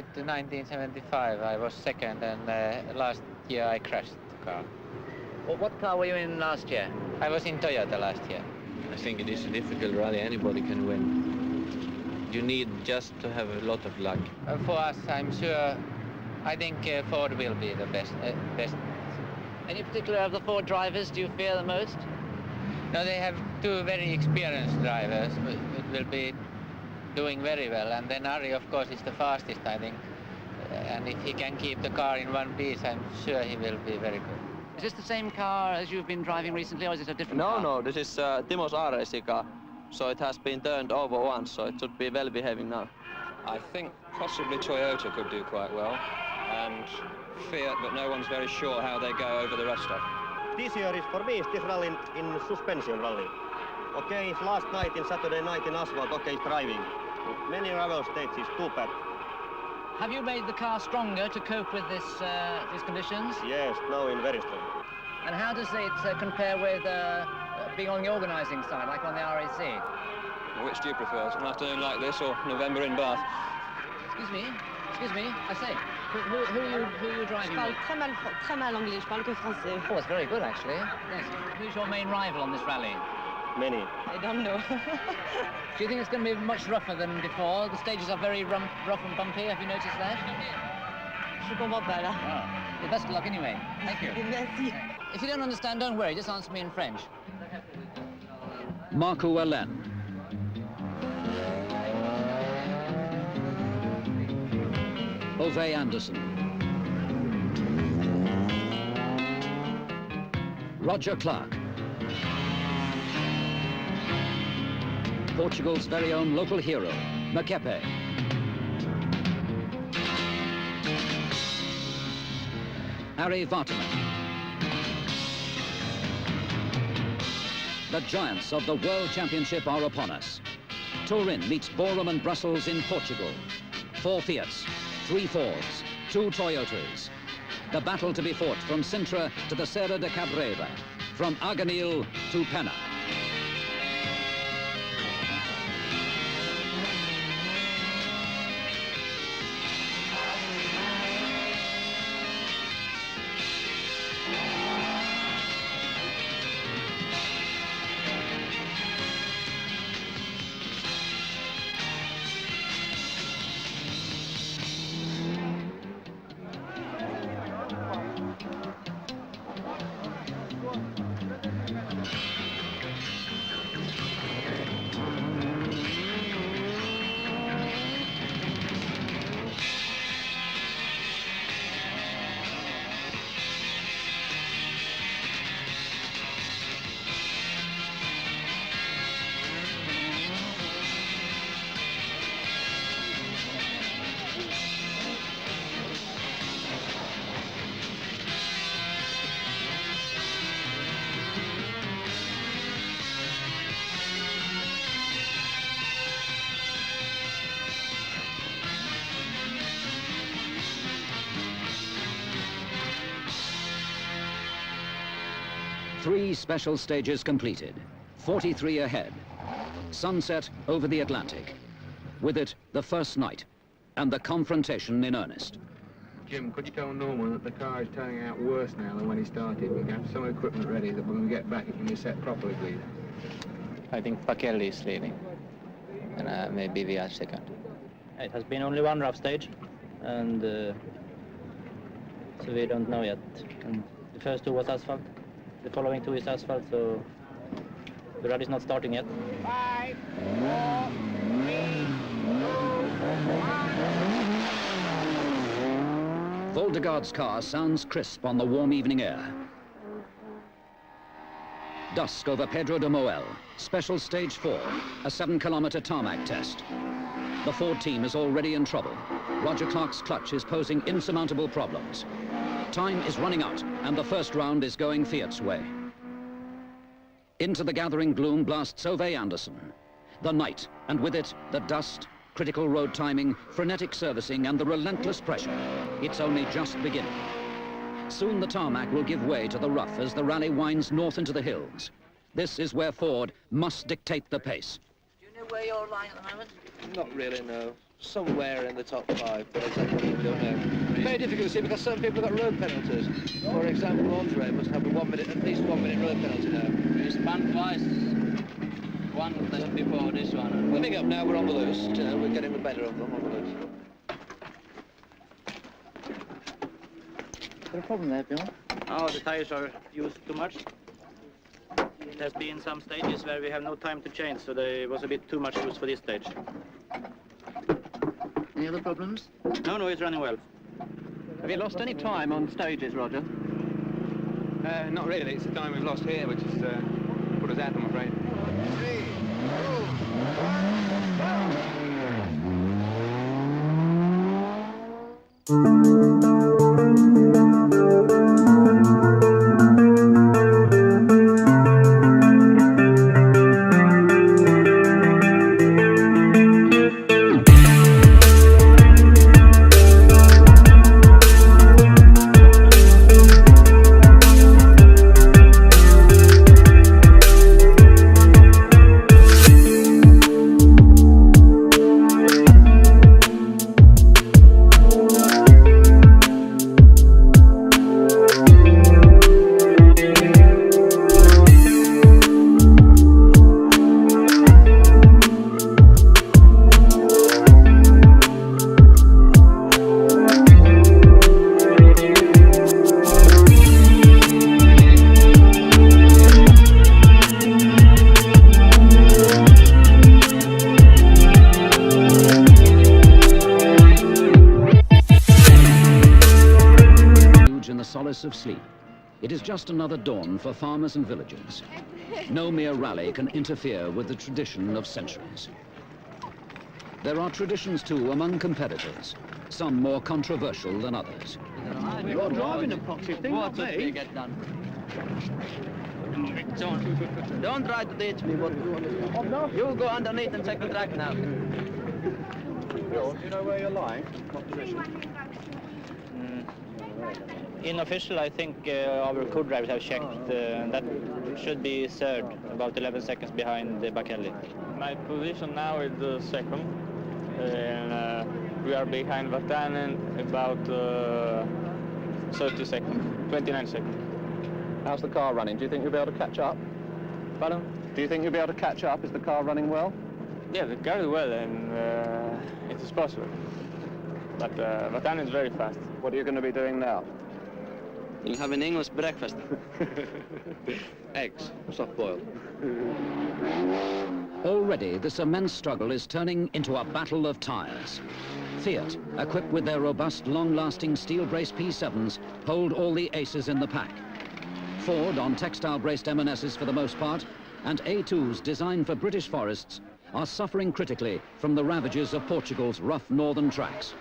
started in 1975. I was second, and last year I crashed the car. Well, what car were you in last year? I was in Toyota last year. I think it is a difficult rally. Anybody can win. You need just to have a lot of luck. For us, I'm sure, I think Ford will be the best. Any particular of the Ford drivers do you fear the most? No, they have two very experienced drivers who will be doing very well. And then Ari, of course, is the fastest, I think. And if he can keep the car in one piece, I'm sure he will be very good. Is this the same car as you've been driving recently, or is it a different car? No, this is Timo's Aaresi car. So it has been turned over once, so it should be well behaving now. I think possibly Toyota could do quite well, and Fiat, but no one's very sure how they go over the rest of. This year is, for me, is this rally in suspension rally. Okay, it's last night, in Saturday night in asphalt, okay, it's driving. Many gravel stages, too bad. Have you made the car stronger to cope with these conditions? Yes, now in very strong. And how does it compare with being on the organising side, like on the RAC? Which do you prefer, an afternoon like this or November in Bath? Excuse me, I say, who are you driving with? Je parle très mal anglais, je parle que français. Oh, it's very good, actually. Yes. Who's your main rival on this rally? Many. I don't know. Do you think it's going to be much rougher than before? The stages are very rough and bumpy, have you noticed that? Je comprends pas là. Oh. Well, best of luck anyway. Thank you. Merci. If you don't understand, don't worry, just answer me in French. Markku Alén. Ove Andersson. Roger Clark. Portugal's very own local hero, MKII. Harry Vartaman. The giants of the World Championship are upon us. Turin meets Borum and Brussels in Portugal. 4 Fiats, 3 Fords, 2 Toyotas. The battle to be fought from Sintra to the Serra de Cabrera, from Arganil to Penna. Three special stages completed, 43 ahead. Sunset over the Atlantic. With it, the first night, and the confrontation in earnest. Jim, could you tell Norman that the car is turning out worse now than when he started? We can have some equipment ready that when we get back it can be set properly, please. I think Pakelli is leading, and maybe we are second. It has been only one rough stage, and so we don't know yet. And the first 2 was asphalt. The following 2 is asphalt, so the rally is not starting yet. 5, 4, 3, 2, 1. Waldegård's car sounds crisp on the warm evening air. Dusk over Pedro de Moel, special stage 4, a 7-kilometer tarmac test. The Ford team is already in trouble. Roger Clark's clutch is posing insurmountable problems. Time is running out, and the first round is going Fiat's way. Into the gathering gloom blasts Ove Andersson. The night, and with it, the dust, critical road timing, frenetic servicing, and the relentless pressure. It's only just beginning. Soon the tarmac will give way to the rough as the rally winds north into the hills. This is where Ford must dictate the pace. Do you know where you're lying at the moment? Not really, no. Somewhere in the top 5, but exactly we don't know. Very difficult to see because some people have got road penalties. For example, Andruet must have at least 1 minute road penalty now. We spun twice. One just before this one. Coming up now, we're on the loose. You know, we're getting the better of them on the loose. Is there a problem there, Björn? Oh, the tires are used too much. There's been some stages where we have no time to change, so there was a bit too much use for this stage. Any other problems? No, it's running well. Have you lost any time on stages, Roger? Not really. It's the time we've lost here, which has put us out, I'm afraid. 3, 2, Of sleep. It is just another dawn for farmers and villagers. No mere rally can interfere with the tradition of centuries. There are traditions too among competitors, some more controversial than others. You're driving a proxy thing, not me. Get done. Don't try to teach me what to do. You go underneath and check the track now. Do you know where you're lying? What position? Unofficial, I think our co-drivers have checked. That should be third, about 11 seconds behind Bakelli. My position now is the second, and we are behind Vatanen about 30 seconds, 29 seconds. How's the car running? Do you think you'll be able to catch up? Pardon? Do you think you'll be able to catch up? Is the car running well? Yeah, the car is well, and it is possible. But Vatanen is very fast. What are you going to be doing now? You'll have an English breakfast. Eggs, soft-boiled. Already, this immense struggle is turning into a battle of tyres. Fiat, equipped with their robust, long-lasting steel-braced P7s, hold all the aces in the pack. Ford, on textile-braced M&Ss for the most part, and A2s designed for British forests, are suffering critically from the ravages of Portugal's rough northern tracks.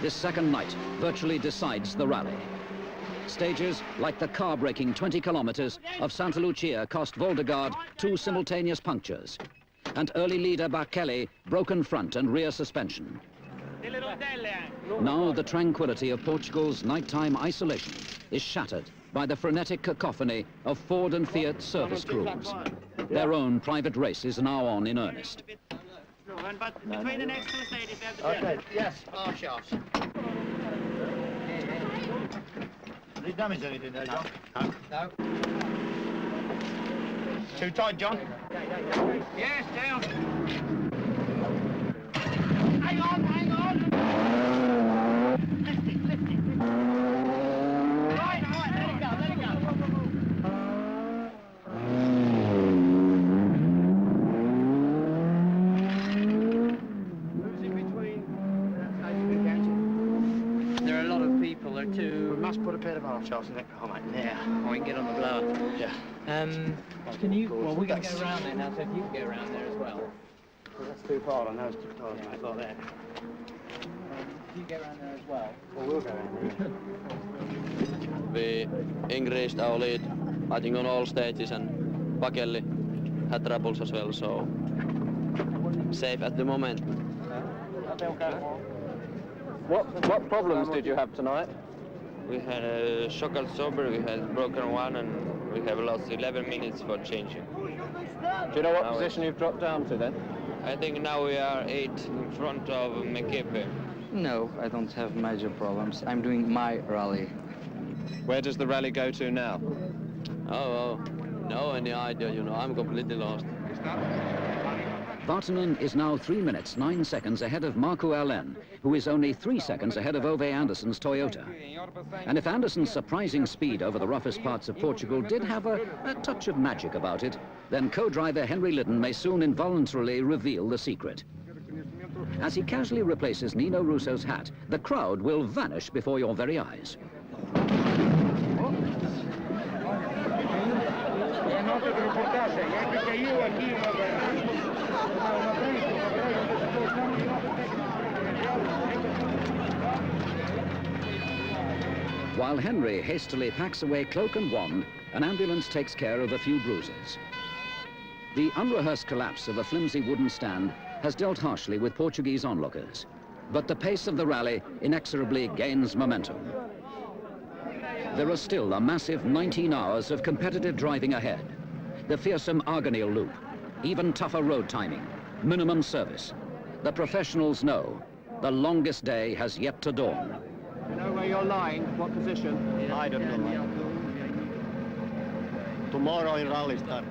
This second night virtually decides the rally. Stages like the car-breaking 20 kilometers of Santa Lucia cost Waldegård 2 simultaneous punctures, and early leader Bakelli broken front and rear suspension. Now the tranquility of Portugal's nighttime isolation is shattered by the frenetic cacophony of Ford and Fiat service crews. Their own private race is now on in earnest. But between the next two stages, we have to Okay, yes, R shafts. Did you damage anything there, John? No. Too tight, John? Yes, down. Hang on, hang on. Lift it. Right, let it go. Who's in between station and There are a lot of people, there are two. We must put a pair of arm shafts in it. Oh, mate, there. Or we can get on the blower. Yeah. Can you, well, we're going to go around there now, so if you can get around there as well. That's too far, I know it's too far, mate. Like that. If you get around there as well. Well, we'll go around We increased our lead, I think, on all stages, and Bakelli had troubles as well, so safe at the moment. What problems did you have tonight? We had a shock absorber, we had broken one, and we have lost 11 minutes for changing. Do you know what position you've dropped down to then? I think now we are 8 in front of MKII. No, I don't have major problems. I'm doing my rally. Where does the rally go to now? Oh, no any idea, you know, I'm completely lost. Vartanen is now 3 minutes, 9 seconds ahead of Markku Alén, who is only 3 seconds ahead of Ove Andersson's Toyota. And if Andersson's surprising speed over the roughest parts of Portugal did have a touch of magic about it, then co-driver Henry Liddon may soon involuntarily reveal the secret. As he casually replaces Nino Russo's hat, the crowd will vanish before your very eyes. While Henry hastily packs away cloak and wand, an ambulance takes care of a few bruises. The unrehearsed collapse of a flimsy wooden stand has dealt harshly with Portuguese onlookers, but the pace of the rally inexorably gains momentum. There are still a massive 19 hours of competitive driving ahead. The fearsome Arganil loop, even tougher road timing, minimum service. The professionals know the longest day has yet to dawn. You know where you're lying? What position? I don't know. Tomorrow in rally start.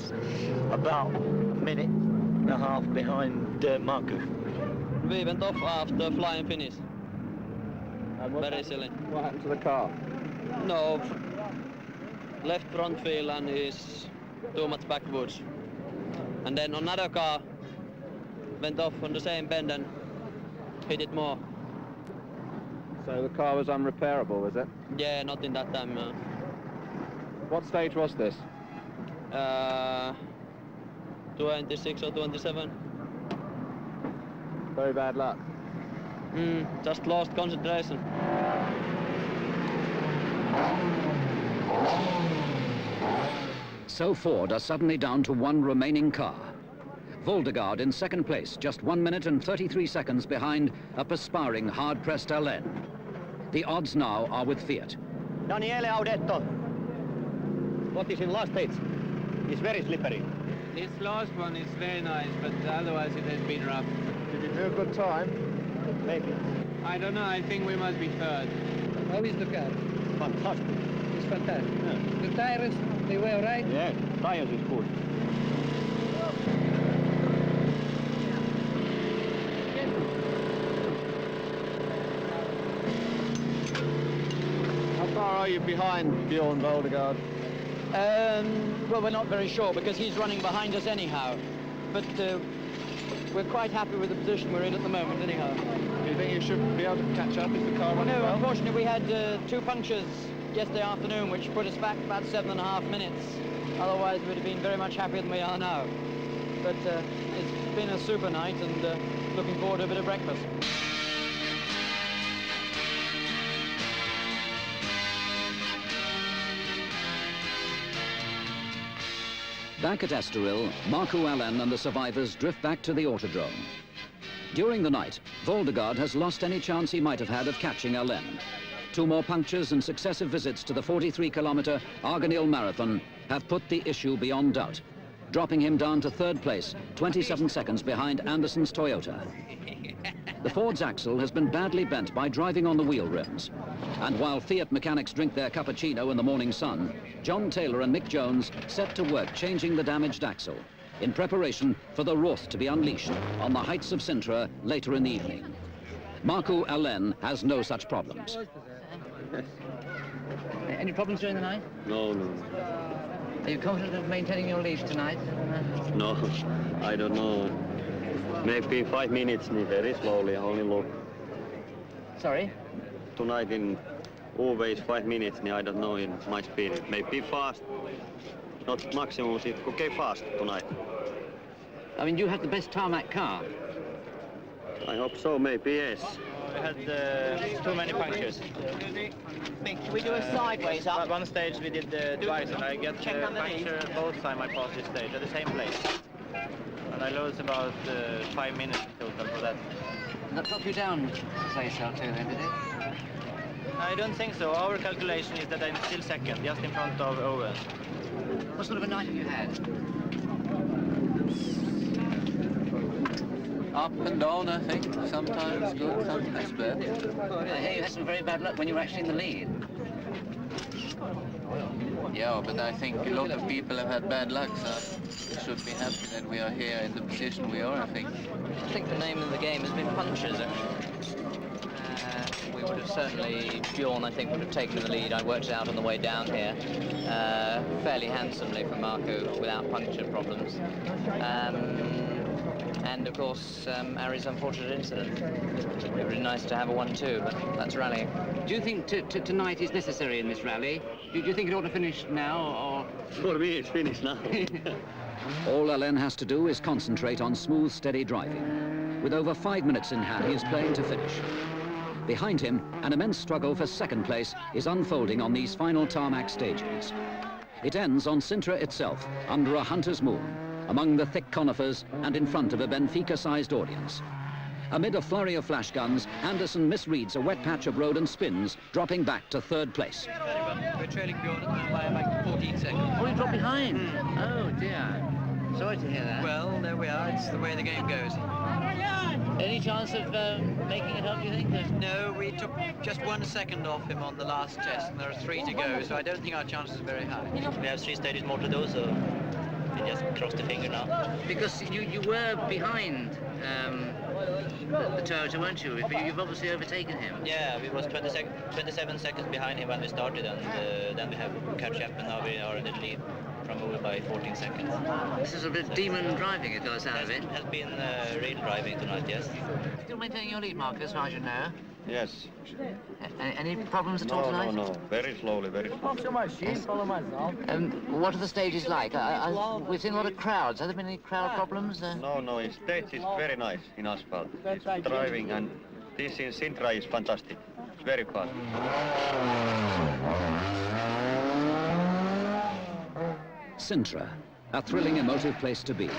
is about a minute and a half behind Markku. We went off after flying finish. Very silly. What happened to the car? No, left front wheel and is too much backwards. And then another car went off on the same bend and hit it more. So the car was unrepairable, was it? Yeah, not in that time. What stage was this? 26 or 27. Very bad luck. Just lost concentration. So Ford are suddenly down to one remaining car. Waldegård in second place, just 1 minute and 33 seconds behind a perspiring, hard-pressed Alén. The odds now are with Fiat. Daniele Audetto. What is in last stage? It's very slippery. This last one is very nice, but otherwise it has been rough. Did you do a good time? Maybe. I don't know, I think we must be third. How is the car? Fantastic. It's fantastic. Yeah. The tires, they were all right? Yeah, tires is good. How far are you behind Björn Waldegård? Well, we're not very sure because he's running behind us anyhow. But we're quite happy with the position we're in at the moment anyhow. Do you think you should be able to catch up? Is the car running No, well? unfortunately we had 2 punctures yesterday afternoon which put us back about 7.5 minutes. Otherwise we'd have been very much happier than we are now. But it's been a super night and looking forward to a bit of breakfast. Back at Estoril, Markku, Alén and the survivors drift back to the autodrome. During the night, Waldegård has lost any chance he might have had of catching Alén. 2 more punctures and successive visits to the 43-kilometre Arganil Marathon have put the issue beyond doubt, dropping him down to third place, 27 seconds behind Andersson's Toyota. The Ford's axle has been badly bent by driving on the wheel rims. And while Fiat mechanics drink their cappuccino in the morning sun, John Taylor and Mick Jones set to work changing the damaged axle in preparation for the wrath to be unleashed on the heights of Sintra later in the evening. Markku, Alén has no such problems. Any problems during the night? No. Are you confident of maintaining your lead tonight? No, I don't know. Maybe 5 minutes, very slowly, only look. Sorry? Tonight in always 5 minutes, I don't know in my speed. Maybe fast, not maximum, okay, fast tonight. I mean, you have the best tarmac car. I hope so, maybe yes. We had too many punctures. Can we do a sideways up? At one stage we did twice, and I get puncture both times I passed this stage at the same place. And I lost about 5 minutes total for that. That dropped you down place or two then, did it? I don't think so. Our calculation is that I'm still second, just in front of Owen. What sort of a night have you had? Up and down, I think. Sometimes good, sometimes bad. I hear you had some very bad luck when you were actually in the lead. Yeah, but I think a lot of people have had bad luck, so we should be happy that we are here in the position we are, I think. I think the name of the game has been punches. We would have certainly, Björn, I think, would have taken the lead. I worked it out on the way down here, fairly handsomely for Markku without puncture problems. And of course, Ari's unfortunate incident. It would be really nice to have a 1-2, but that's rallying. Do you think tonight is necessary in this rally? Do you think it ought to finish now, or...? For me, it's finished now. All Alén has to do is concentrate on smooth, steady driving. With over 5 minutes in hand, he is playing to finish. Behind him, an immense struggle for second place is unfolding on these final tarmac stages. It ends on Sintra itself, under a hunter's moon, among the thick conifers and in front of a Benfica-sized audience. Amid a flurry of flash guns, Andersson misreads a wet patch of road and spins, dropping back to third place. We're trailing Björn by about 14 seconds. Oh, you dropped behind? Oh, dear. Sorry to hear that. Well, there we are. It's the way the game goes. Any chance of making it up, do you think? No, we took just 1 second off him on the last test, and there are 3 to go, so I don't think our chances are very high. We have 3 stages more to do, so We just cross the finger now. Because you were behind the Toyota, weren't you? But you've obviously overtaken him. Yeah, we was 27 seconds behind him when we started, and then we have catch up, and now we are in the lead from over by 14 seconds. This is a bit demon driving, it goes out of it. Has been real driving tonight, yes. Still maintaining your lead, Markku, as far as you know. Yes. Any problems at all tonight? No. Very slowly, very slowly. What are the stages like? We've seen a lot of crowds. Have there been any crowd problems? No, the stage is very nice in asphalt. It's driving, and this in Sintra is fantastic. It's very fast. Sintra, a thrilling, emotive place to be.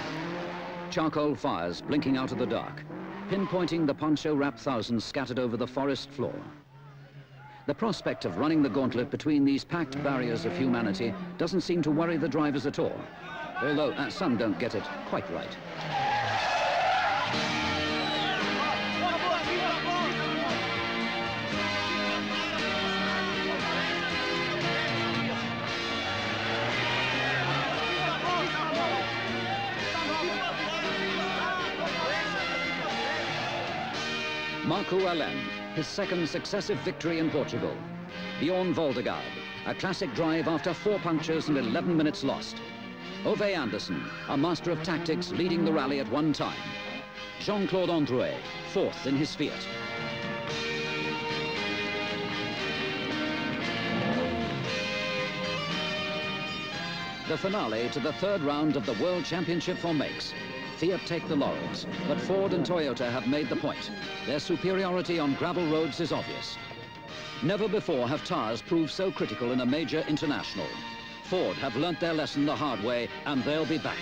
Charcoal fires blinking out of the dark, pinpointing the poncho-wrapped thousands scattered over the forest floor. The prospect of running the gauntlet between these packed barriers of humanity doesn't seem to worry the drivers at all, although some don't get it quite right. Markku Alén, his second successive victory in Portugal. Björn Waldegård, a classic drive after 4 punctures and 11 minutes lost. Ove Andersson, a master of tactics, leading the rally at one time. Jean-Claude Andruet, 4th in his Fiat. The finale to the 3rd round of the World Championship for makes. Fiat take the laurels, but Ford and Toyota have made the point. Their superiority on gravel roads is obvious. Never before have tyres proved so critical in a major international. Ford have learnt their lesson the hard way, and they'll be back.